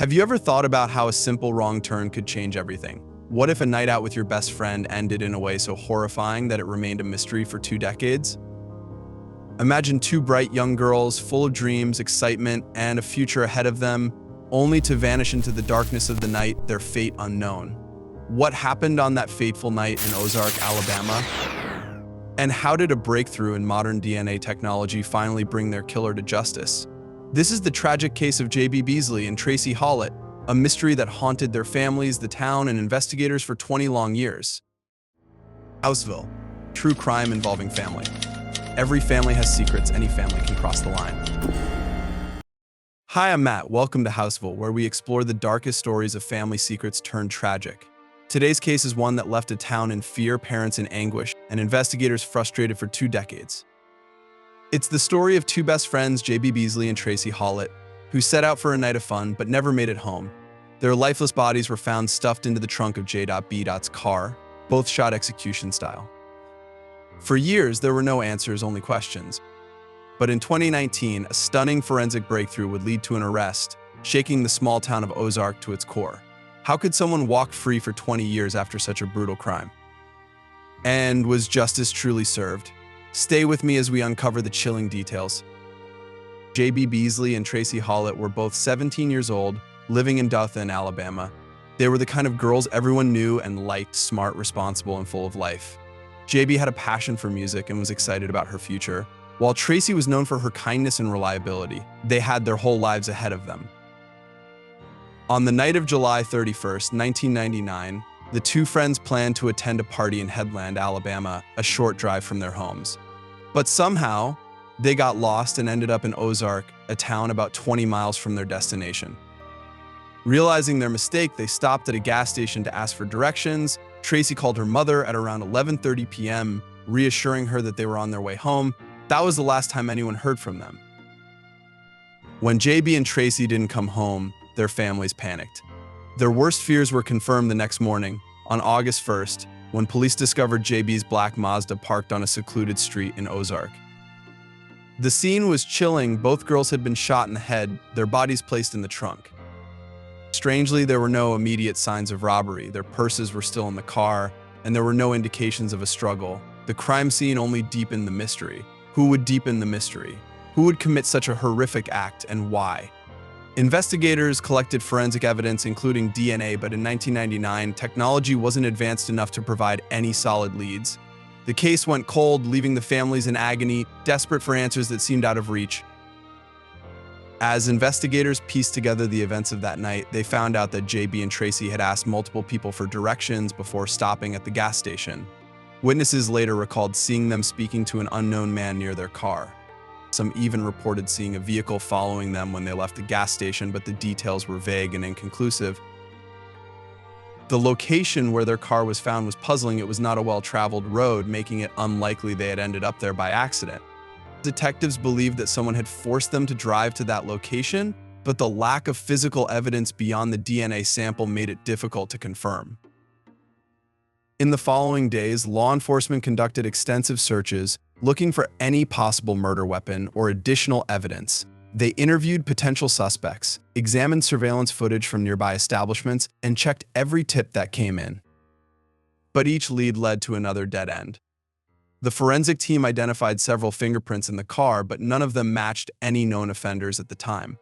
Have you ever thought about how a simple wrong turn could change everything? What if a night out with your best friend ended in a way so horrifying that it remained a mystery for 2 decades? Imagine two bright young girls full of dreams, excitement, and a future ahead of them, only to vanish into the darkness of the night, their fate unknown. What happened on that fateful night in Ozark, Alabama? And how did a breakthrough in modern DNA technology finally bring their killer to justice? This is the tragic case of J.B. Beasley and Tracie Hawlett, a mystery that haunted their families, the town, and investigators for 20 long years. Housevil, true crime involving family. Every family has secrets, any family can cross the line. Hi, I'm Matt. Welcome to Housevil, where we explore the darkest stories of family secrets turned tragic. Today's case is one that left a town in fear, parents in anguish, and investigators frustrated for 2 decades. It's the story of two best friends, J.B. Beasley and Tracie Hawlett, who set out for a night of fun but never made it home. Their lifeless bodies were found stuffed into the trunk of J.B.'s car, both shot execution style. For years, there were no answers, only questions. But in 2019, a stunning forensic breakthrough would lead to an arrest, shaking the small town of Ozark to its core. How could someone walk free for 20 years after such a brutal crime? And was justice truly served? Stay with me as we uncover the chilling details. J.B. Beasley and Tracie Hawlett were both 17 years old, living in Dothan, Alabama. They were the kind of girls everyone knew and liked, smart, responsible, and full of life. J.B. had a passion for music and was excited about her future, while Tracie was known for her kindness and reliability. They had their whole lives ahead of them. On the night of July 31st, 1999, the two friends planned to attend a party in Headland, Alabama, a short drive from their homes. But somehow, they got lost and ended up in Ozark, a town about 20 miles from their destination. Realizing their mistake, they stopped at a gas station to ask for directions. Tracie called her mother at around 11:30 p.m., reassuring her that they were on their way home. That was the last time anyone heard from them. When J.B. and Tracie didn't come home, their families panicked. Their worst fears were confirmed the next morning, on August 1st, when police discovered J.B.'s black Mazda parked on a secluded street in Ozark. The scene was chilling. Both girls had been shot in the head, their bodies placed in the trunk. Strangely, there were no immediate signs of robbery. Their purses were still in the car, and there were no indications of a struggle. The crime scene only deepened the mystery. Who would deepen the mystery? Who would commit such a horrific act, and why? Investigators collected forensic evidence, including DNA, but in 1999, technology wasn't advanced enough to provide any solid leads. The case went cold, leaving the families in agony, desperate for answers that seemed out of reach. As investigators pieced together the events of that night, they found out that J.B. and Tracie had asked multiple people for directions before stopping at the gas station. Witnesses later recalled seeing them speaking to an unknown man near their car. Some even reported seeing a vehicle following them when they left the gas station, but the details were vague and inconclusive. The location where their car was found was puzzling. It was not a well-traveled road, making it unlikely they had ended up there by accident. Detectives believed that someone had forced them to drive to that location, but the lack of physical evidence beyond the DNA sample made it difficult to confirm. In the following days, law enforcement conducted extensive searches, looking for any possible murder weapon or additional evidence. They interviewed potential suspects, examined surveillance footage from nearby establishments, and checked every tip that came in. But each lead led to another dead end. The forensic team identified several fingerprints in the car, but none of them matched any known offenders at the time.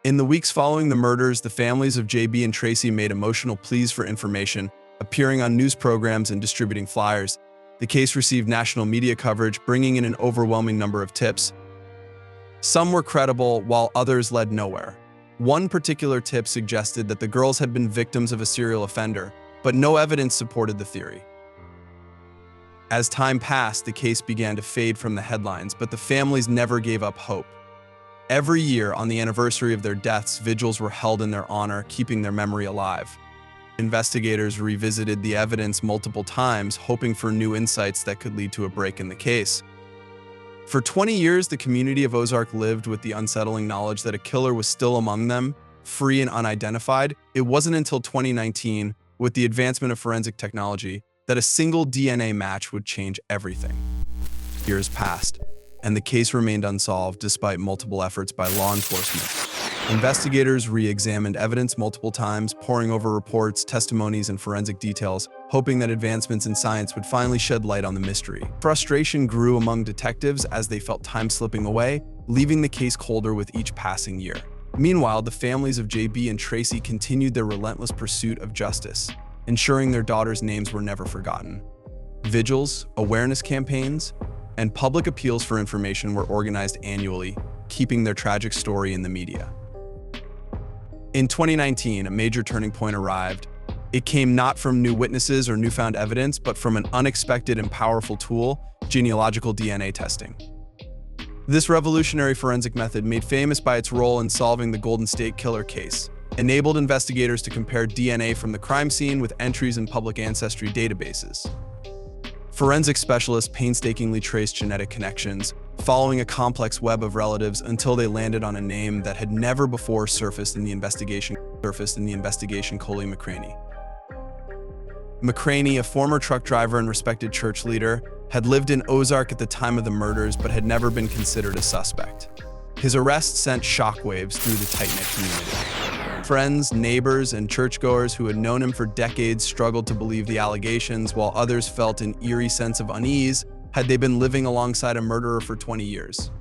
In the weeks following the murders, the families of J.B. and Tracie made emotional pleas for information, appearing on news programs and distributing flyers. The case received national media coverage, bringing in an overwhelming number of tips. Some were credible, while others led nowhere. One particular tip suggested that the girls had been victims of a serial offender, but no evidence supported the theory. As time passed, the case began to fade from the headlines, but the families never gave up hope. Every year, on the anniversary of their deaths, vigils were held in their honor, keeping their memory alive. Investigators revisited the evidence multiple times, hoping for new insights that could lead to a break in the case. For 20 years, the community of Ozark lived with the unsettling knowledge that a killer was still among them, free and unidentified. It wasn't until 2019, with the advancement of forensic technology, that a single DNA match would change everything. Years passed, and the case remained unsolved despite multiple efforts by law enforcement. Investigators re-examined evidence multiple times, poring over reports, testimonies, and forensic details, hoping that advancements in science would finally shed light on the mystery. Frustration grew among detectives as they felt time slipping away, leaving the case colder with each passing year. Meanwhile, the families of J.B. and Tracie continued their relentless pursuit of justice, ensuring their daughters' names were never forgotten. Vigils, awareness campaigns, and public appeals for information were organized annually, keeping their tragic story in the media. In 2019, a major turning point arrived. It came not from new witnesses or newfound evidence, but from an unexpected and powerful tool, genealogical DNA testing. This revolutionary forensic method, made famous by its role in solving the Golden State Killer case, enabled investigators to compare DNA from the crime scene with entries in public ancestry databases. Forensic specialists painstakingly traced genetic connections, following a complex web of relatives until they landed on a name that had never before surfaced in the investigation, Coley McCraney. McCraney, a former truck driver and respected church leader, had lived in Ozark at the time of the murders but had never been considered a suspect. His arrest sent shockwaves through the tight-knit community. Friends, neighbors, and churchgoers who had known him for decades struggled to believe the allegations, while others felt an eerie sense of unease had they been living alongside a murderer for 20 years.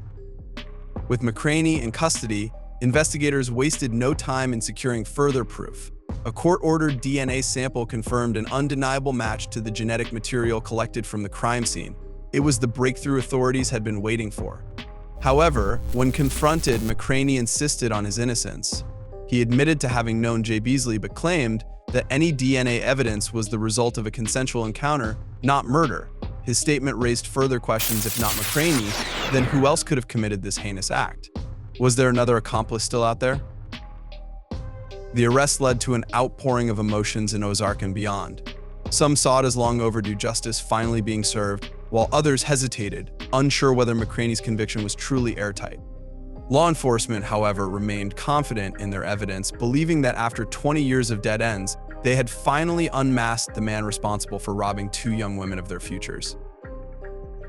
With McCraney in custody, investigators wasted no time in securing further proof. A court-ordered DNA sample confirmed an undeniable match to the genetic material collected from the crime scene. It was the breakthrough authorities had been waiting for. However, when confronted, McCraney insisted on his innocence. He admitted to having known J. Beasley, but claimed that any DNA evidence was the result of a consensual encounter, not murder. His statement raised further questions. If not McCraney, then who else could have committed this heinous act? Was there another accomplice still out there? The arrest led to an outpouring of emotions in Ozark and beyond. Some saw it as long overdue justice finally being served, while others hesitated, unsure whether McCraney's conviction was truly airtight. Law enforcement, however, remained confident in their evidence, believing that after 20 years of dead ends, they had finally unmasked the man responsible for robbing two young women of their futures.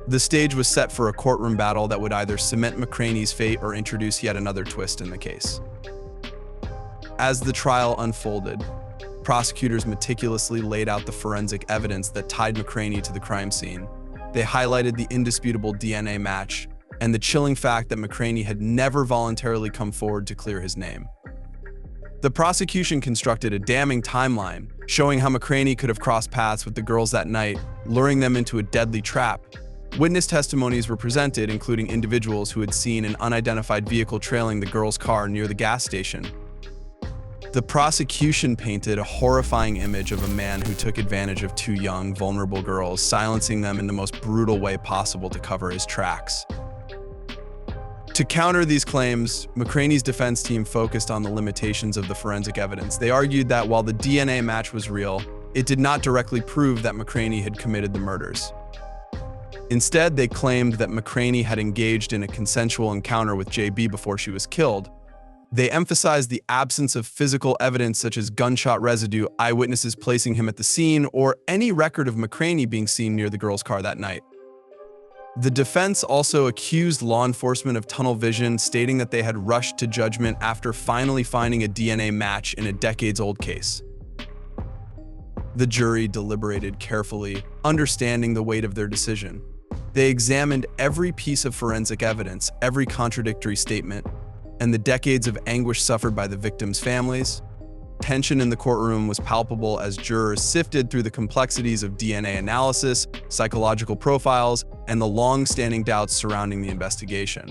The stage was set for a courtroom battle that would either cement McCraney's fate or introduce yet another twist in the case. As the trial unfolded, prosecutors meticulously laid out the forensic evidence that tied McCraney to the crime scene. They highlighted the indisputable DNA match and the chilling fact that McCraney had never voluntarily come forward to clear his name. The prosecution constructed a damning timeline, showing how McCraney could have crossed paths with the girls that night, luring them into a deadly trap. Witness testimonies were presented, including individuals who had seen an unidentified vehicle trailing the girls' car near the gas station. The prosecution painted a horrifying image of a man who took advantage of two young, vulnerable girls, silencing them in the most brutal way possible to cover his tracks. To counter these claims, McCraney's defense team focused on the limitations of the forensic evidence. They argued that while the DNA match was real, it did not directly prove that McCraney had committed the murders. Instead, they claimed that McCraney had engaged in a consensual encounter with J.B. before she was killed. They emphasized the absence of physical evidence such as gunshot residue, eyewitnesses placing him at the scene, or any record of McCraney being seen near the girls' car that night. The defense also accused law enforcement of tunnel vision, stating that they had rushed to judgment after finally finding a DNA match in a decades-old case. The jury deliberated carefully, understanding the weight of their decision. They examined every piece of forensic evidence, every contradictory statement, and the decades of anguish suffered by the victims' families. Tension in the courtroom was palpable as jurors sifted through the complexities of DNA analysis, psychological profiles, and the long-standing doubts surrounding the investigation.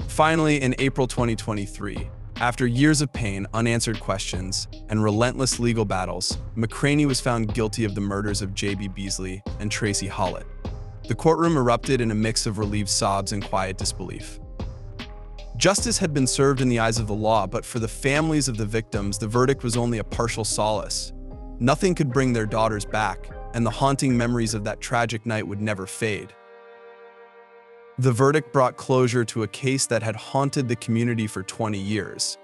Finally, in April 2023, after years of pain, unanswered questions, and relentless legal battles, McCraney was found guilty of the murders of J.B. Beasley and Tracie Hawlett. The courtroom erupted in a mix of relieved sobs and quiet disbelief. Justice had been served in the eyes of the law, but for the families of the victims, the verdict was only a partial solace. Nothing could bring their daughters back, and the haunting memories of that tragic night would never fade. The verdict brought closure to a case that had haunted the community for 20 years.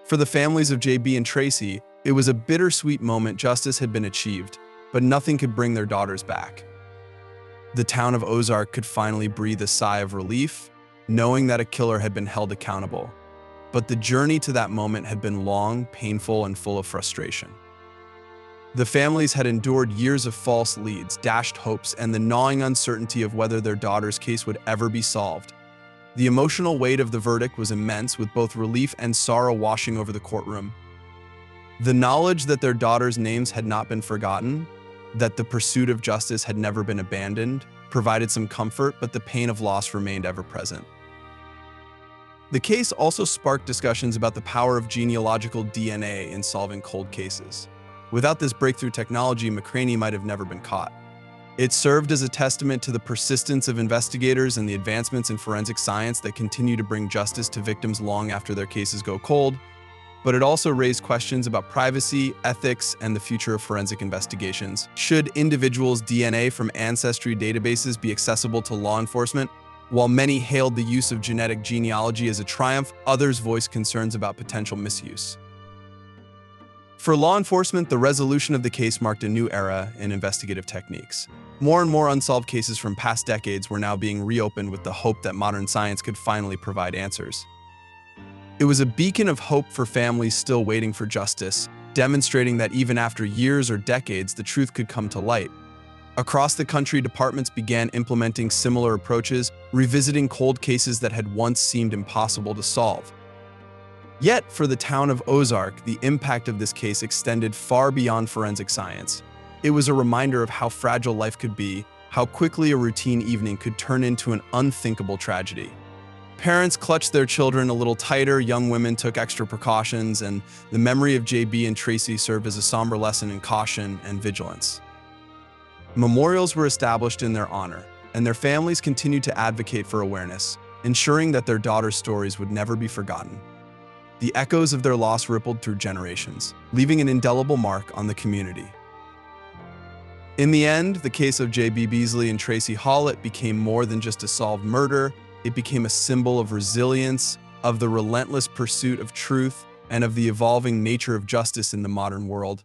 For the families of J.B. and Tracie, it was a bittersweet moment. Justice had been achieved, but nothing could bring their daughters back. The town of Ozark could finally breathe a sigh of relief, knowing that a killer had been held accountable. But the journey to that moment had been long, painful, and full of frustration. The families had endured years of false leads, dashed hopes, and the gnawing uncertainty of whether their daughter's case would ever be solved. The emotional weight of the verdict was immense, with both relief and sorrow washing over the courtroom. The knowledge that their daughters' names had not been forgotten, that the pursuit of justice had never been abandoned, provided some comfort, but the pain of loss remained ever present. The case also sparked discussions about the power of genealogical DNA in solving cold cases. Without this breakthrough technology, McCraney might have never been caught. It served as a testament to the persistence of investigators and the advancements in forensic science that continue to bring justice to victims long after their cases go cold, but it also raised questions about privacy, ethics, and the future of forensic investigations. Should individuals' DNA from ancestry databases be accessible to law enforcement? While many hailed the use of genetic genealogy as a triumph, others voiced concerns about potential misuse. For law enforcement, the resolution of the case marked a new era in investigative techniques. More and more unsolved cases from past decades were now being reopened with the hope that modern science could finally provide answers. It was a beacon of hope for families still waiting for justice, demonstrating that even after years or decades, the truth could come to light. Across the country, departments began implementing similar approaches, revisiting cold cases that had once seemed impossible to solve. Yet, for the town of Ozark, the impact of this case extended far beyond forensic science. It was a reminder of how fragile life could be, how quickly a routine evening could turn into an unthinkable tragedy. Parents clutched their children a little tighter, young women took extra precautions, and the memory of J.B. and Tracie served as a somber lesson in caution and vigilance. Memorials were established in their honor, and their families continued to advocate for awareness, ensuring that their daughters' stories would never be forgotten. The echoes of their loss rippled through generations, leaving an indelible mark on the community. In the end, the case of J.B. Beasley and Tracie Hawlett became more than just a solved murder. It became a symbol of resilience, of the relentless pursuit of truth, and of the evolving nature of justice in the modern world.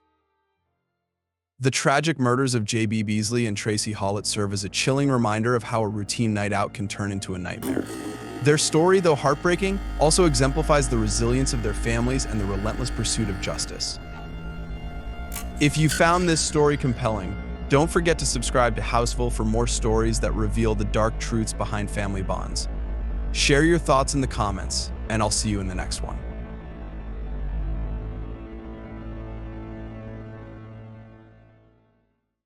The tragic murders of J.B. Beasley and Tracie Hawlett serve as a chilling reminder of how a routine night out can turn into a nightmare. Their story, though heartbreaking, also exemplifies the resilience of their families and the relentless pursuit of justice. If you found this story compelling, don't forget to subscribe to Housevil for more stories that reveal the dark truths behind family bonds. Share your thoughts in the comments, and I'll see you in the next one.